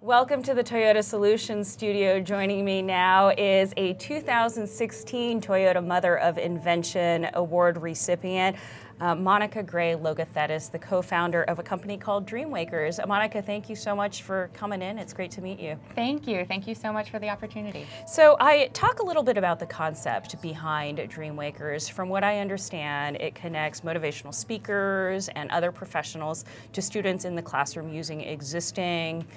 Welcome to the Toyota Solutions Studio. Joining me now is a 2016 Toyota Mother of Invention Award recipient, Monica Gray Logothetis, the co-founder of a company called Dreamwakers. Monica, thank you so much for coming in. It's great to meet you. Thank you. Thank you so much for the opportunity. So I talk a little bit about the concept behind Dreamwakers. From what I understand, it connects motivational speakers and other professionals to students in the classroom using existing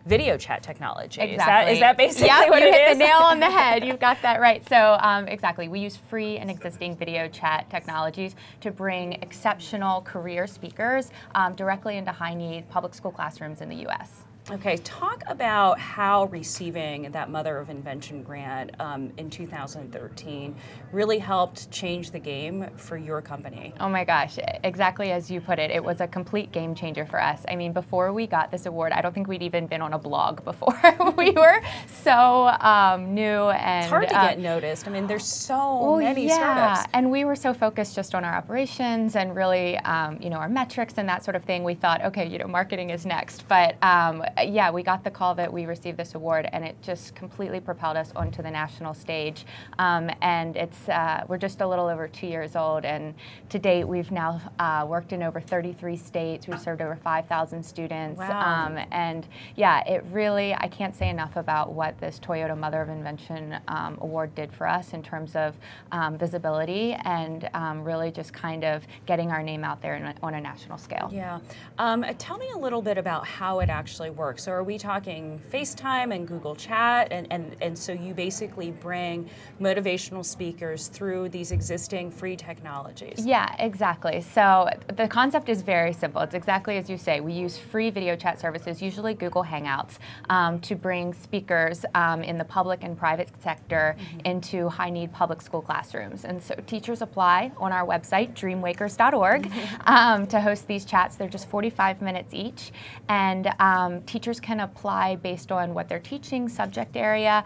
video chat technology. Exactly. Is that basically what you it hit is? the nail on the head. You've got that right. So exactly, we use free and existing video chat technologies to bring exceptional career speakers directly into high-need public school classrooms in the U.S. Okay, talk about how receiving that Mother of Invention grant in 2013 really helped change the game for your company. Oh my gosh, exactly as you put it, it was a complete game changer for us. I mean, before we got this award, I don't think we'd even been on a blog before. We were so new and it's hard to get noticed. I mean, there's so many startups. And we were so focused just on our operations and really, our metrics and that sort of thing. We thought, okay, marketing is next. But yeah, we got the call that we received this award, and it just completely propelled us onto the national stage. And we're just a little over 2 years old, and to date we've now worked in over 33 states. We've served over 5,000 students. Wow. And yeah, it really, I can't say enough about what this Toyota Mother of Invention award did for us in terms of visibility and really just kind of getting our name out there on a national scale. Yeah. Tell me a little bit about how it actually works. So are we talking FaceTime and Google Chat, and so you basically bring motivational speakers through these existing free technologies? Yeah, exactly. So the concept is very simple. It's exactly as you say. We use free video chat services, usually Google Hangouts, to bring speakers in the public and private sector into high-need public school classrooms. And so teachers apply on our website, dreamwakers.org, to host these chats. They're just 45 minutes each, and teachers can apply based on what they're teaching, subject area.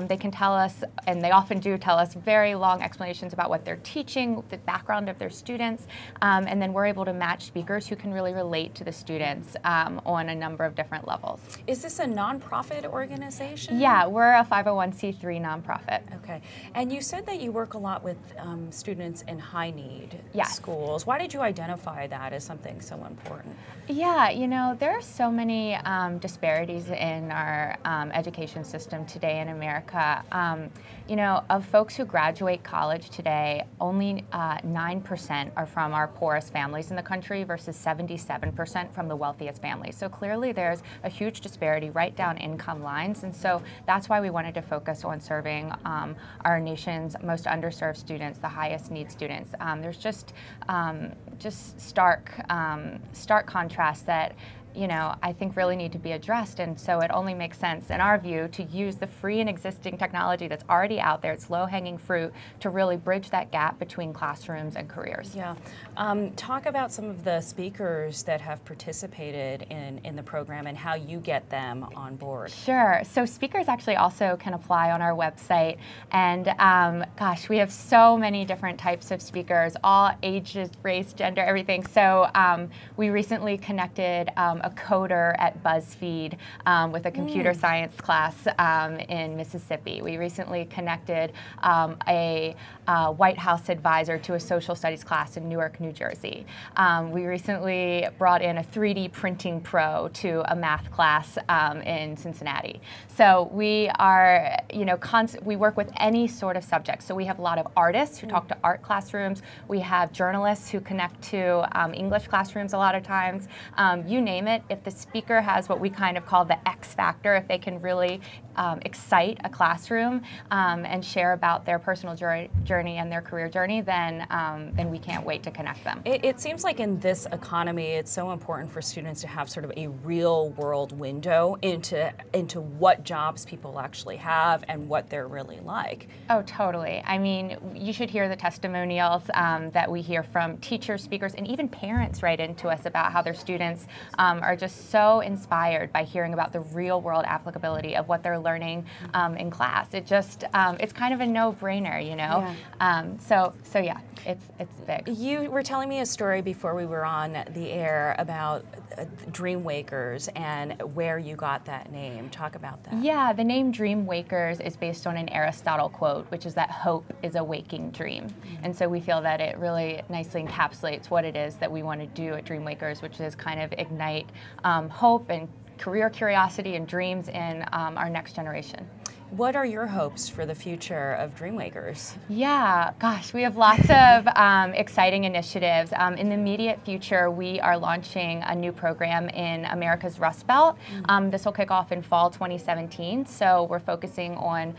They can tell us, and they often do tell us, very long explanations about what they're teaching, the background of their students, and then we're able to match speakers who can really relate to the students on a number of different levels. Is this a nonprofit organization? Yeah, we're a 501c3 nonprofit. Okay, and you said that you work a lot with students in high need schools. Why did you identify that as something so important? Yeah, there are so many disparities in our education system today in America. Of folks who graduate college today, only 9% are from our poorest families in the country versus 77% from the wealthiest families. So clearly there's a huge disparity right down income lines, and so that's why we wanted to focus on serving our nation's most underserved students, the highest need students. There's just stark contrast that I think really need to be addressed, and so it only makes sense, in our view, to use the free and existing technology that's already out there. It's low-hanging fruit to really bridge that gap between classrooms and careers. Yeah. Talk about some of the speakers that have participated in the program and how you get them on board. Sure. So speakers actually also can apply on our website, and gosh, we have so many different types of speakers, all ages, race, gender, everything. So we recently connected a coder at BuzzFeed with a computer science class in Mississippi. We recently connected a White House advisor to a social studies class in Newark, New Jersey. We recently brought in a 3D printing pro to a math class in Cincinnati. So we are, we work with any sort of subject. So we have a lot of artists who talk to art classrooms. We have journalists who connect to English classrooms a lot of times. You name it. If the speaker has what we kind of call the X factor, if they can really excite a classroom and share about their personal journey and their career journey, then we can't wait to connect them. It seems like in this economy, it's so important for students to have sort of a real world window into what jobs people actually have and what they're really like. Oh, totally. I mean, you should hear the testimonials that we hear from teachers, speakers, and even parents write into us about how their students are just so inspired by hearing about the real world applicability of what they're learning in class. It just, it's kind of a no-brainer, you know? Yeah. So yeah, it's big. You were telling me a story before we were on the air about Dream Wakers and where you got that name. Talk about that. Yeah, the name Dream Wakers is based on an Aristotle quote, which is that hope is a waking dream. And so we feel that it really nicely encapsulates what it is that we want to do at Dream Wakers, which is kind of ignite hope and career curiosity and dreams in our next generation. What are your hopes for the future of Dream Wakers? Yeah, gosh, we have lots of exciting initiatives. In the immediate future, we are launching a new program in America's Rust Belt. This will kick off in fall 2017, so we're focusing on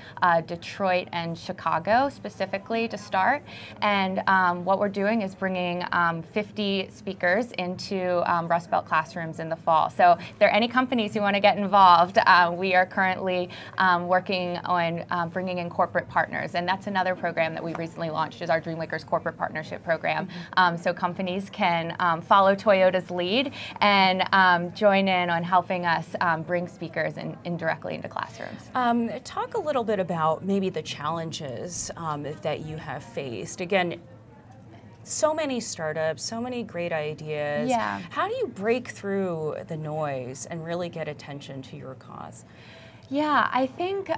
Detroit and Chicago specifically to start. And what we're doing is bringing 50 speakers into Rust Belt classrooms in the fall. So if there are any companies who want to get involved, we are currently working on bringing in corporate partners, and that's another program that we recently launched is our Dreamwakers Corporate Partnership Program. So companies can follow Toyota's lead and join in on helping us bring speakers directly into classrooms. Talk a little bit about maybe the challenges that you have faced. Again, so many startups, so many great ideas. Yeah. How do you break through the noise and really get attention to your cause? Yeah, I think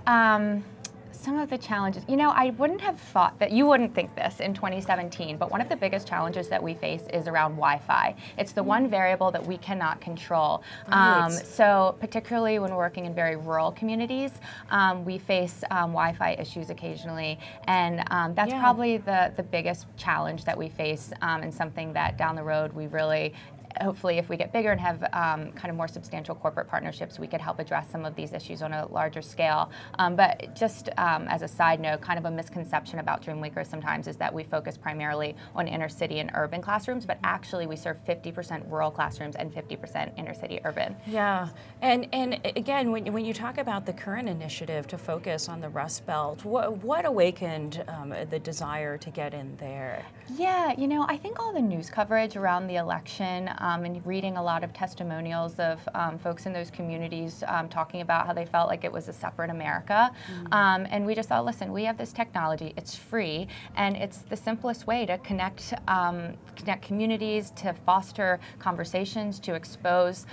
some of the challenges, you know, I wouldn't have thought that, you wouldn't think this in 2017, but one of the biggest challenges that we face is around Wi-Fi. It's the one variable that we cannot control. Right. So particularly when we're working in very rural communities, we face Wi-Fi issues occasionally, and that's probably the biggest challenge that we face, and something that down the road we really, hopefully if we get bigger and have kind of more substantial corporate partnerships, we could help address some of these issues on a larger scale. But just as a side note, kind of a misconception about Dreamwakers sometimes is that we focus primarily on inner city and urban classrooms, but actually we serve 50% rural classrooms and 50% inner city urban. Yeah, and again, when you talk about the current initiative to focus on the Rust Belt, what awakened the desire to get in there? Yeah, you know, I think all the news coverage around the election and reading a lot of testimonials of folks in those communities talking about how they felt like it was a separate America. And we just thought, listen, we have this technology, it's free, and it's the simplest way to connect communities, to foster conversations, to expose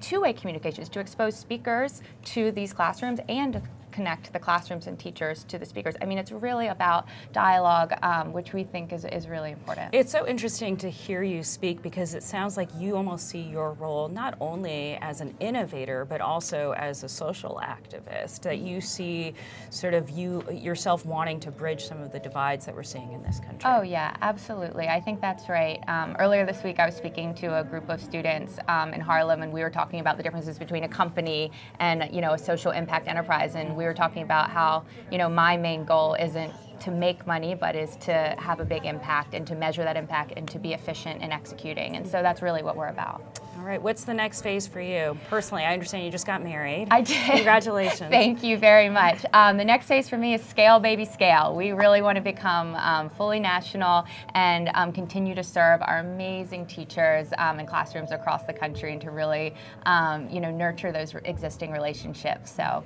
two-way communications, to expose speakers to these classrooms and to connect the classrooms and teachers to the speakers. I mean, it's really about dialogue, which we think is really important. It's so interesting to hear you speak because it sounds like you almost see your role not only as an innovator, but also as a social activist, that you see sort of yourself wanting to bridge some of the divides that we're seeing in this country. Oh yeah, absolutely. I think that's right. Earlier this week, I was speaking to a group of students in Harlem, and we were talking about the differences between a company and, you know, a social impact enterprise, and we were talking about how, you know, my main goal isn't to make money, but is to have a big impact and to measure that impact and to be efficient in executing. And so that's really what we're about. All right, what's the next phase for you? Personally, I understand you just got married. I did. Congratulations. Thank you very much. The next phase for me is scale, baby, scale. We really want to become fully national and continue to serve our amazing teachers in classrooms across the country and to really, you know, nurture those existing relationships. So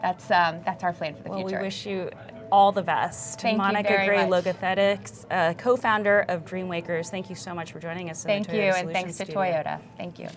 that's our plan for the future. Well, we wish you all the best. Thank Monica you very Gray, much. Logothetics, co-founder of Dreamwakers. Thank you so much for joining us in the Toyota Thank you, and Solutions thanks to Studio. Toyota. Thank you.